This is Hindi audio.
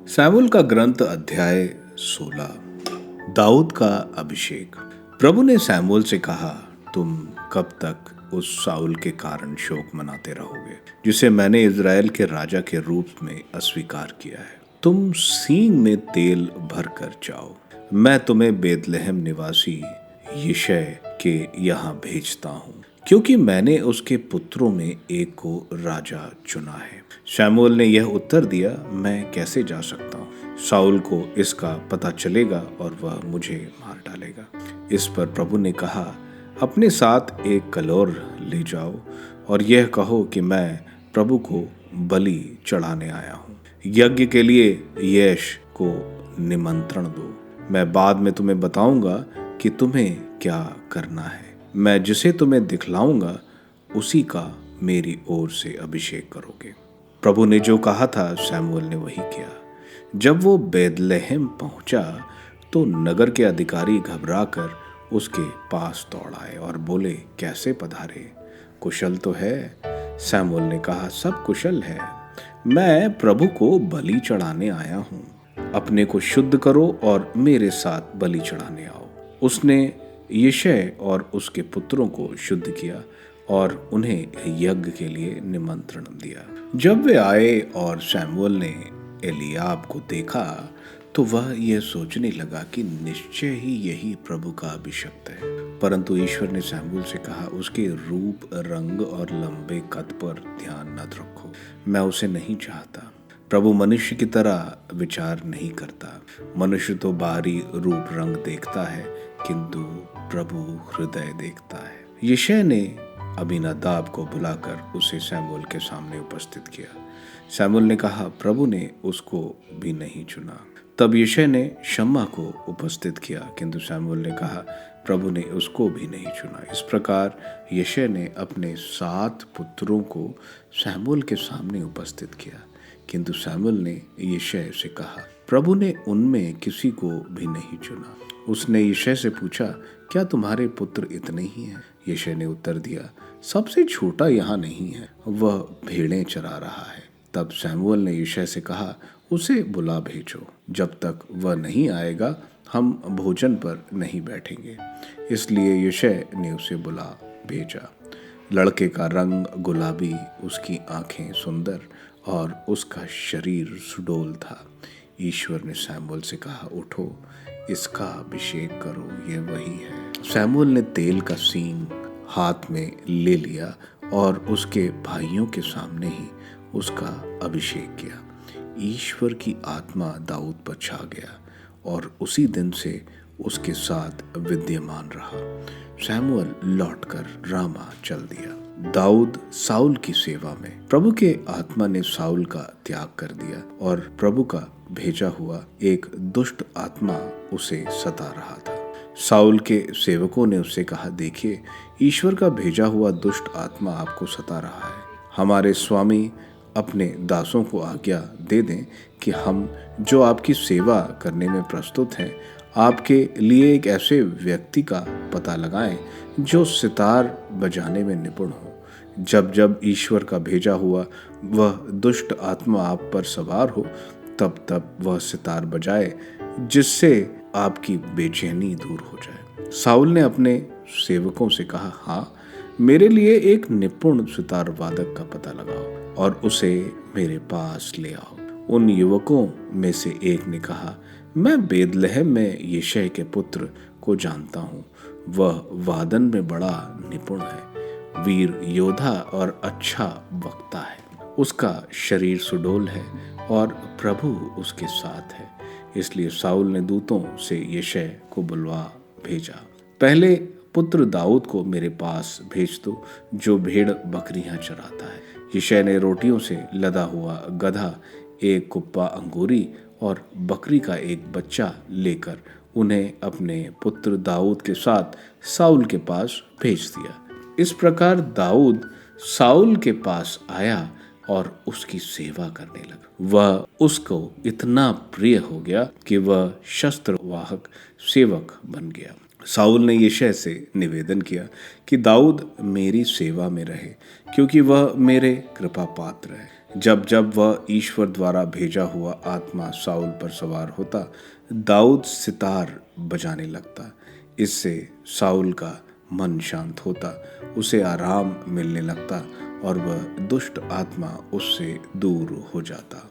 सैमुअल का ग्रंथ अध्याय 16। दाऊद का अभिषेक। प्रभु ने सैमुअल से कहा, तुम कब तक उस साउल के कारण शोक मनाते रहोगे जिसे मैंने इज़राइल के राजा के रूप में अस्वीकार किया है। तुम सींग में तेल भरकर जाओ, मैं तुम्हें बेतलहम निवासी यिशै के यहाँ भेजता हूँ, क्योंकि मैंने उसके पुत्रों में एक को राजा चुना है। शमूएल ने यह उत्तर दिया, मैं कैसे जा सकता हूँ? साउल को इसका पता चलेगा और वह मुझे मार डालेगा। इस पर प्रभु ने कहा, अपने साथ एक कलोर ले जाओ और यह कहो कि मैं प्रभु को बलि चढ़ाने आया हूँ। यज्ञ के लिए यश को निमंत्रण दो। मैं बाद में तुम्हें बताऊंगा कि तुम्हें क्या करना है। मैं जिसे तुम्हें दिखलाऊंगा उसी का मेरी ओर से अभिषेक करोगे। प्रभु ने जो कहा था सैमुअल ने वही किया। जब वो बेतलहम पहुंचा तो नगर के अधिकारी घबराकर उसके पास दौड़ आए और बोले, कैसे पधारे? कुशल तो है? सैमुअल ने कहा, सब कुशल है। मैं प्रभु को बलि चढ़ाने आया हूँ। अपने को शुद्ध करो और मेरे साथ बलि चढ़ाने आओ। उसने यिशै और उसके पुत्रों को शुद्ध किया और उन्हें यज्ञ के लिए निमंत्रण दिया। जब वे आए और सैमुअल ने एलियाब को देखा तो वह यह सोचने लगा कि निश्चय ही यही प्रभु का अभिषिक्त है। परंतु ईश्वर ने सैमुअल से कहा, उसके रूप, रंग और लंबे कद पर ध्यान न रखो, मैं उसे नहीं चाहता। प्रभु मनुष्य की तरह विचार नहीं करता। मनुष्य तो बाहरी रूप रंग देखता है, किंतु प्रभु हृदय देखता है। यिशै ने अबीनादाब को बुलाकर उसे सैमुअल के सामने उपस्थित किया। सैमुअल ने कहा, प्रभु ने उसको भी नहीं चुना। तब यिशै ने शम्मा को उपस्थित किया, किंतु सैमुअल ने कहा, प्रभु ने उसको भी नहीं चुना। इस प्रकार यिशै ने अपने 7 पुत्रों को सैमुअल के सामने उपस्थित किया, किंतु सैमुअल ने यिशै से कहा, प्रभु ने उनमें किसी को भी नहीं चुना। उसने यिशै से पूछा, क्या तुम्हारे पुत्र इतने ही हैं? यिशै ने उत्तर दिया, सबसे छोटा यहाँ नहीं है, वह भेड़ें चरा रहा है। तब सैमुअल ने यिशै से कहा, उसे बुला भेजो। जब तक वह नहीं आएगा हम भोजन पर नहीं बैठेंगे। इसलिए यिशै ने उसे बुला भेजा। लड़के का रंग गुलाबी, उसकी आंखें सुंदर और उसका शरीर सुडौल था। ईश्वर ने सैमुअल से कहा, उठो, इसका अभिषेक करो, ये वही है। सैमुअल ने तेल का सींग हाथ में ले लिया और उसके भाइयों के सामने ही उसका अभिषेक किया। ईश्वर की आत्मा दाऊद पर छा गया और उसी दिन से उसके साथ विद्यमान रहा। सैमुअल लौटकर रामा चल दिया। दाऊद साउल की सेवा में। प्रभु के आत्मा ने साउल का त्याग कर दिया और प्रभु का भेजा हुआ एक दुष्ट आत्मा उसे सता रहा था। साउल के सेवकों ने उससे कहा, देखिए, ईश्वर का भेजा हुआ दुष्ट आत्मा आपको सता रहा है। हमारे स्वामी अपने दासों को आज्ञा दे दें कि हम जो आपकी सेवा करने में प्रस्तुत हैं, आपके लिए एक ऐसे व्यक्ति का पता लगाएं जो सितार बजाने में निपुण हो। जब जब ईश्वर का भेजा हुआ वह दुष्ट आत्मा आप पर सवार हो, तब तब वह सितार बजाए, जिससे आपकी बेचैनी दूर हो जाए। साउल ने अपने सेवकों से कहा, हाँ, मेरे लिए एक निपुण सितार वादक का पता लगाओ और उसे मेरे पास ले आओ। उन युवकों में से एक ने कहा, मैं बेतलहम में यिशै के पुत्र को जानता हूँ। वह वादन में बड़ा निपुण है, वीर योद्धा और अच्छा वक्ता है। उसका शरीर सुडौल है और प्रभु उसके साथ है। इसलिए साउल ने दूतों से यिशै को बुलवा भेजा, पहले पुत्र दाऊद को मेरे पास भेज दो, जो भेड़ बकरियां चराता है। यिशै ने रोटियों से लदा हुआ गधा, एक कुप्पा अंगूरी और बकरी का एक बच्चा लेकर उन्हें अपने पुत्र दाऊद के साथ साउल के पास भेज दिया। इस प्रकार दाऊद साउल के पास आया और उसकी सेवा करने लगा। वह उसको इतना प्रिय हो गया कि वह शस्त्रवाहक सेवक बन गया। साउल ने यिशै से निवेदन किया कि दाऊद मेरी सेवा में रहे, क्योंकि वह मेरे कृपा पात्र है। जब जब वह ईश्वर द्वारा भेजा हुआ आत्मा साउल पर सवार होता, दाऊद सितार बजाने लगता। इससे साउल का मन शांत होता, उसे आराम मिलने लगता और वह दुष्ट आत्मा उससे दूर हो जाता।